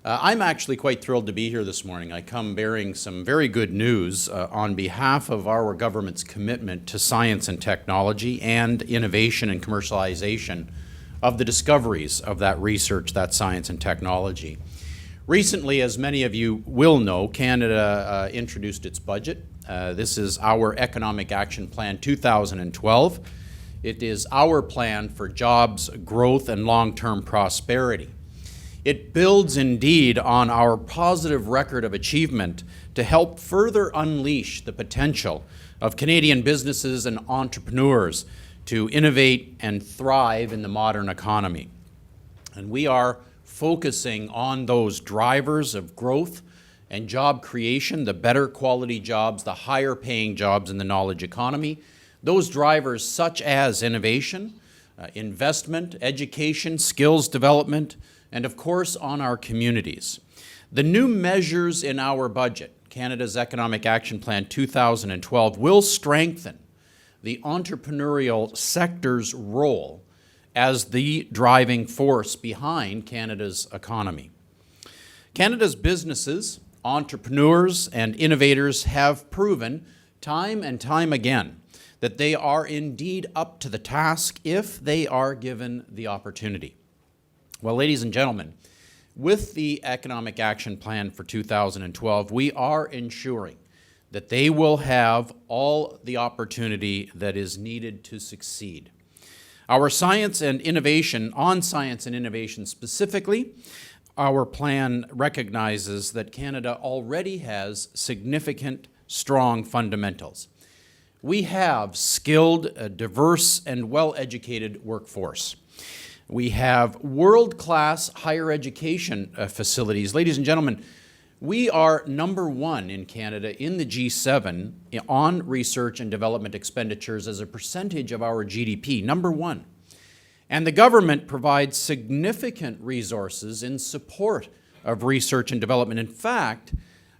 I'm actually quite thrilled to be here this morning. I come bearing some very good news on behalf of our government's commitment to science and technology and innovation and commercialization of the discoveries of that research, that science and technology. Recently, as many of you will know, Canada introduced its budget. This is our Economic Action Plan 2012. It is our plan for jobs, growth, and long-term prosperity. It builds indeed on our positive record of achievement to help further unleash the potential of Canadian businesses and entrepreneurs to innovate and thrive in the modern economy. And we are focusing on those drivers of growth and job creation, the better quality jobs, the higher paying jobs in the knowledge economy, those drivers such as innovation, investment, education, skills development, and of course on our communities. The new measures in our budget, Canada's Economic Action Plan 2012, will strengthen the entrepreneurial sector's role as the driving force behind Canada's economy. Canada's businesses, entrepreneurs, and innovators have proven time and time again that they are indeed up to the task if they are given the opportunity. Well, ladies and gentlemen, with the Economic Action Plan for 2012, we are ensuring that they will have all the opportunity that is needed to succeed. Our science and innovation, on science and innovation specifically, our plan recognizes that Canada already has significant, strong fundamentals. We have skilled, diverse, and well-educated workforce. We have world-class higher education facilities. Ladies and gentlemen, we are number one in Canada in the G7 on research and development expenditures as a percentage of our GDP, number one. And the government provides significant resources in support of research and development. In fact,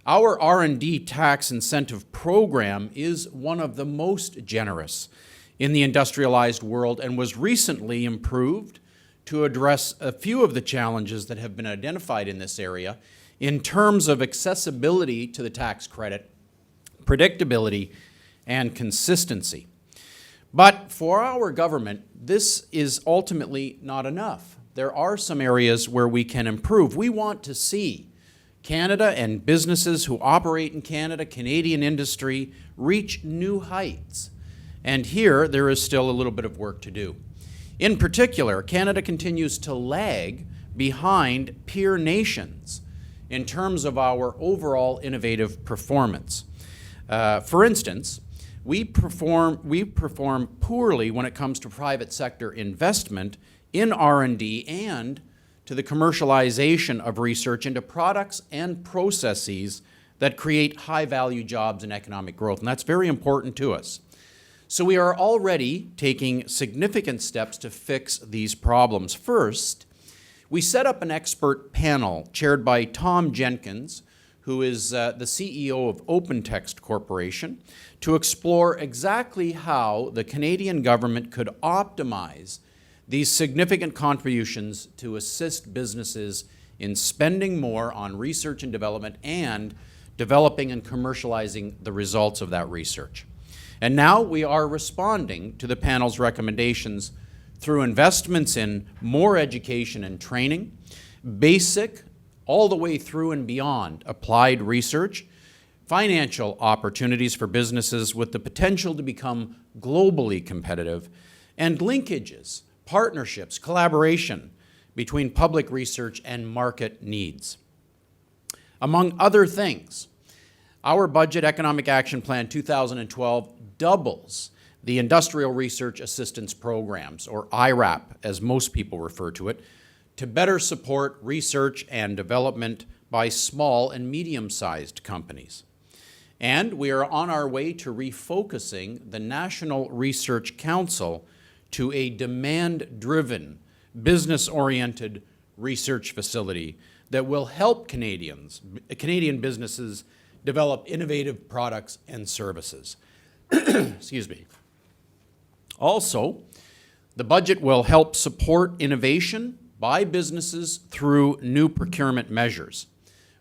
our R&D tax incentive program is one of the most generous in the industrialized world and was recently improved to address a few of the challenges that have been identified in this area in terms of accessibility to the tax credit, predictability, and consistency. But for our government, this is ultimately not enough. There are some areas where we can improve. We want to see Canada and businesses who operate in Canada, Canadian industry, reach new heights. And here, there is still a little bit of work to do. In particular, Canada continues to lag behind peer nations in terms of our overall innovative performance. For instance, we perform poorly when it comes to private sector investment in R&D and to the commercialization of research into products and processes that create high-value jobs and economic growth, and that's very important to us. So we are already taking significant steps to fix these problems. First, we set up an expert panel chaired by Tom Jenkins, who is the CEO of OpenText Corporation, to explore exactly how the Canadian government could optimize these significant contributions to assist businesses in spending more on research and development and developing and commercializing the results of that research. And now we are responding to the panel's recommendations through investments in more education and training, basic, all the way through and beyond applied research, financial opportunities for businesses with the potential to become globally competitive, and linkages, partnerships, collaboration between public research and market needs. Among other things, our Budget Economic Action Plan 2012 doubles the Industrial Research Assistance Programs, or IRAP as most people refer to it, to better support research and development by small and medium-sized companies. And we are on our way to refocusing the National Research Council to a demand-driven, business-oriented research facility that will help Canadian businesses develop innovative products and services. Excuse me. Also, the budget will help support innovation, by businesses through new procurement measures,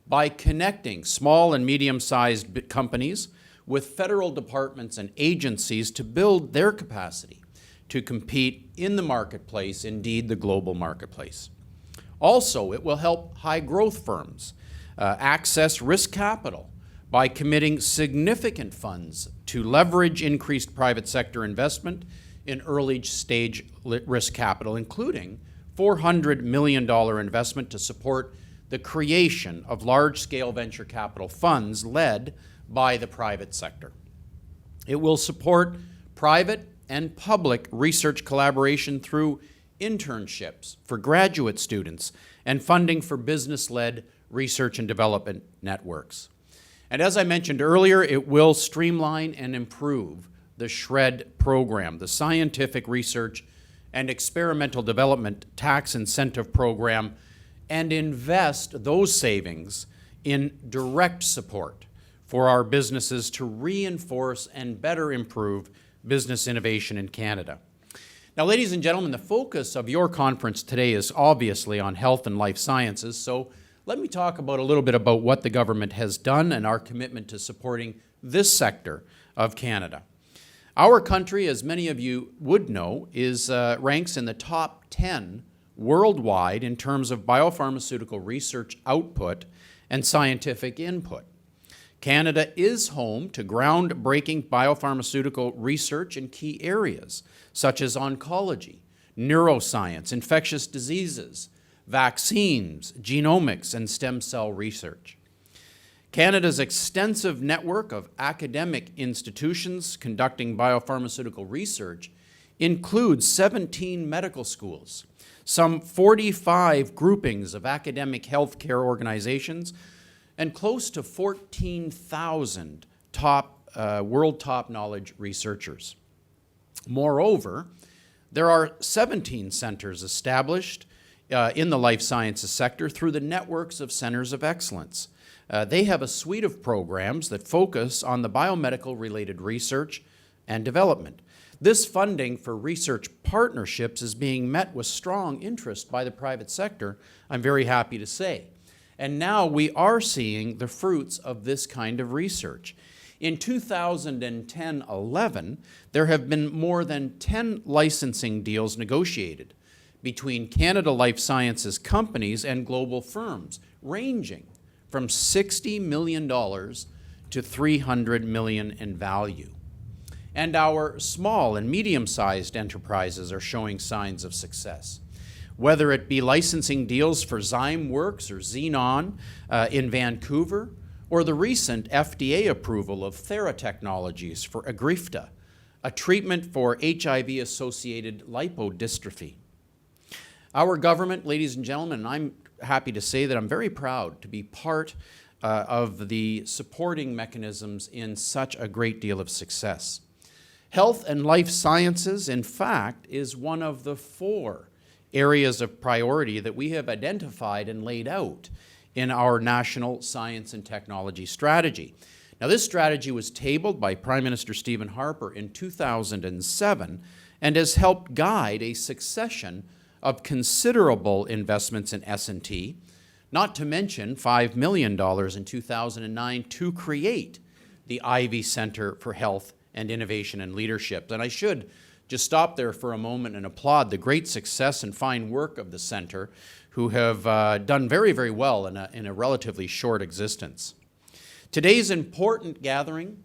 by connecting small and medium-sized companies with federal departments and agencies to build their capacity to compete in the marketplace, indeed the global marketplace. Also, it will help high-growth firms access risk capital by committing significant funds to leverage increased private sector investment in early-stage risk capital, including $400 million investment to support the creation of large-scale venture capital funds led by the private sector. It will support private and public research collaboration through internships for graduate students and funding for business-led research and development networks. And as I mentioned earlier, it will streamline and improve the SHRED program, the Scientific Research and Experimental Development Tax Incentive Program, and invest those savings in direct support for our businesses to reinforce and better improve business innovation in Canada. Now, ladies and gentlemen, the focus of your conference today is obviously on health and life sciences, so let me talk about a little bit about what the government has done and our commitment to supporting this sector of Canada. Our country, as many of you would know, ranks in the top 10 worldwide in terms of biopharmaceutical research output and scientific input. Canada is home to groundbreaking biopharmaceutical research in key areas such as oncology, neuroscience, infectious diseases, vaccines, genomics, and stem cell research. Canada's extensive network of academic institutions conducting biopharmaceutical research includes 17 medical schools, some 45 groupings of academic healthcare organizations, and close to 14,000 world top knowledge researchers. Moreover, there are 17 centers established in the life sciences sector through the networks of centers of excellence. They have a suite of programs that focus on the biomedical-related research and development. This funding for research partnerships is being met with strong interest by the private sector, I'm very happy to say. And now we are seeing the fruits of this kind of research. In 2010-11, there have been more than 10 licensing deals negotiated between Canada Life Sciences companies and global firms, ranging from $60 million to $300 million in value. And our small and medium-sized enterprises are showing signs of success. Whether it be licensing deals for Zymeworks or Xenon in Vancouver, or the recent FDA approval of Theratechnologies for Agrifta, a treatment for HIV-associated lipodystrophy. Our government, ladies and gentlemen, and I'm happy to say that I'm very proud to be part of the supporting mechanisms in such a great deal of success. Health and life sciences, in fact, is one of the 4 areas of priority that we have identified and laid out in our National Science and Technology Strategy. Now, this strategy was tabled by Prime Minister Stephen Harper in 2007 and has helped guide a succession of considerable investments in S&T, not to mention $5 million in 2009 to create the Ivey Center for Health and Innovation and Leadership. And I should just stop there for a moment and applaud the great success and fine work of the center, who have done very, very well in a relatively short existence. Today's important gathering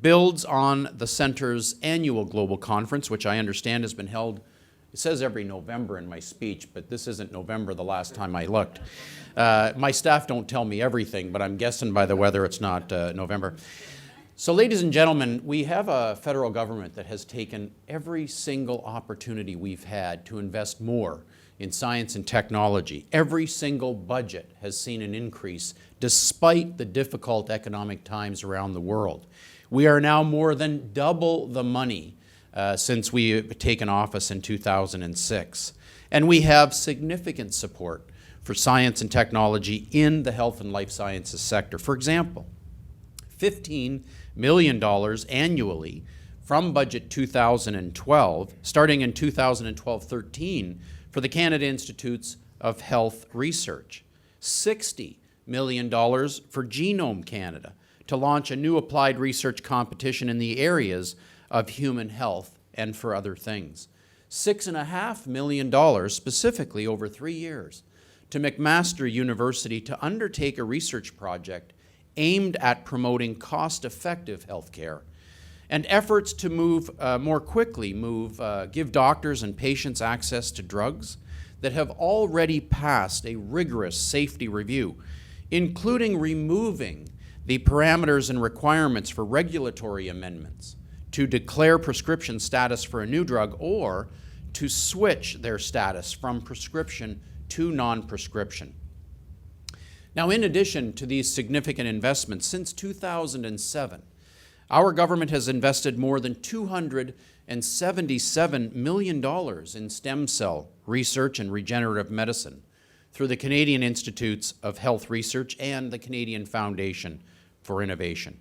builds on the center's annual global conference, which I understand has been held, it says every November in my speech, but this isn't November the last time I looked. My staff don't tell me everything, but I'm guessing by the weather it's not November. So, ladies and gentlemen, we have a federal government that has taken every single opportunity we've had to invest more in science and technology. Every single budget has seen an increase despite the difficult economic times around the world. We are now more than double the money since we have taken office in 2006. And we have significant support for science and technology in the health and life sciences sector. For example, $15 million annually from budget 2012, starting in 2012-13, for the Canada Institute's of health research, $60 million for Genome Canada to launch a new applied research competition in the areas of human health and for other things. $6.5 million specifically over 3 years to McMaster University to undertake a research project aimed at promoting cost-effective healthcare, and efforts to more quickly give doctors and patients access to drugs that have already passed a rigorous safety review, including removing the parameters and requirements for regulatory amendments to declare prescription status for a new drug or to switch their status from prescription to non-prescription. Now, in addition to these significant investments, since 2007, our government has invested more than $277 million in stem cell research and regenerative medicine through the Canadian Institutes of Health Research and the Canadian Foundation for Innovation.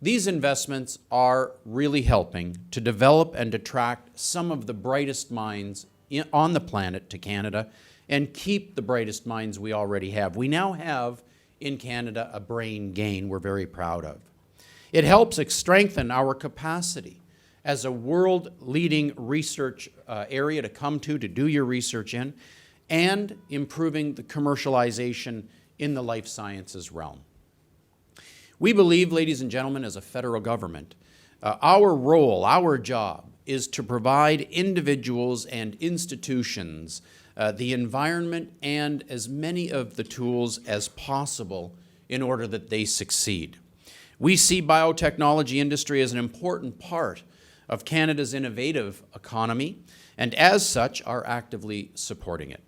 These investments are really helping to develop and attract some of the brightest minds on the planet to Canada and keep the brightest minds we already have. We now have in Canada a brain gain we're very proud of. It helps strengthen our capacity as a world-leading research area to come to do your research in, and improving the commercialization in the life sciences realm. We believe, ladies and gentlemen, as a federal government, our role, our job, is to provide individuals and institutions the environment and as many of the tools as possible in order that they succeed. We see biotechnology industry as an important part of Canada's innovative economy, and as such are actively supporting it.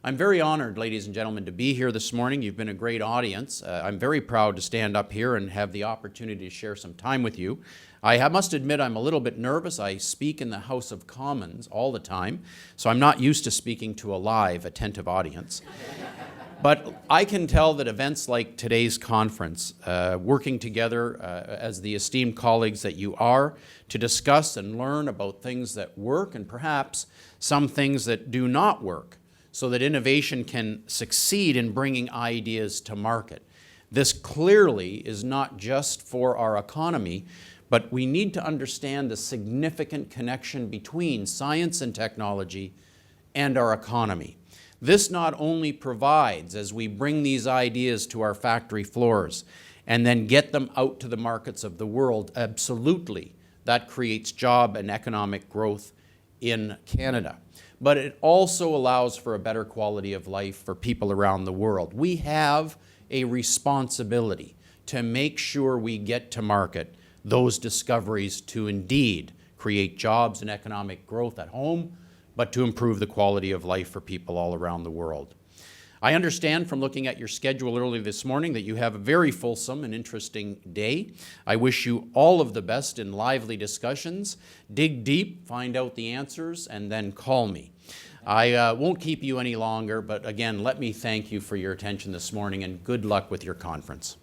I'm very honored, ladies and gentlemen, to be here this morning. You've been a great audience. I'm very proud to stand up here and have the opportunity to share some time with you. I must admit I'm a little bit nervous. I speak in the House of Commons all the time, so I'm not used to speaking to a live, attentive audience. But I can tell that events like today's conference, working together as the esteemed colleagues that you are, to discuss and learn about things that work and perhaps some things that do not work, so that innovation can succeed in bringing ideas to market. This clearly is not just for our economy, but we need to understand the significant connection between science and technology and our economy. This not only provides, as we bring these ideas to our factory floors and then get them out to the markets of the world, absolutely, that creates job and economic growth in Canada. But it also allows for a better quality of life for people around the world. We have a responsibility to make sure we get to market those discoveries to indeed create jobs and economic growth at home, but to improve the quality of life for people all around the world. I understand from looking at your schedule early this morning that you have a very fulsome and interesting day. I wish you all of the best in lively discussions. Dig deep, find out the answers, and then call me. I won't keep you any longer, but again, let me thank you for your attention this morning and good luck with your conference.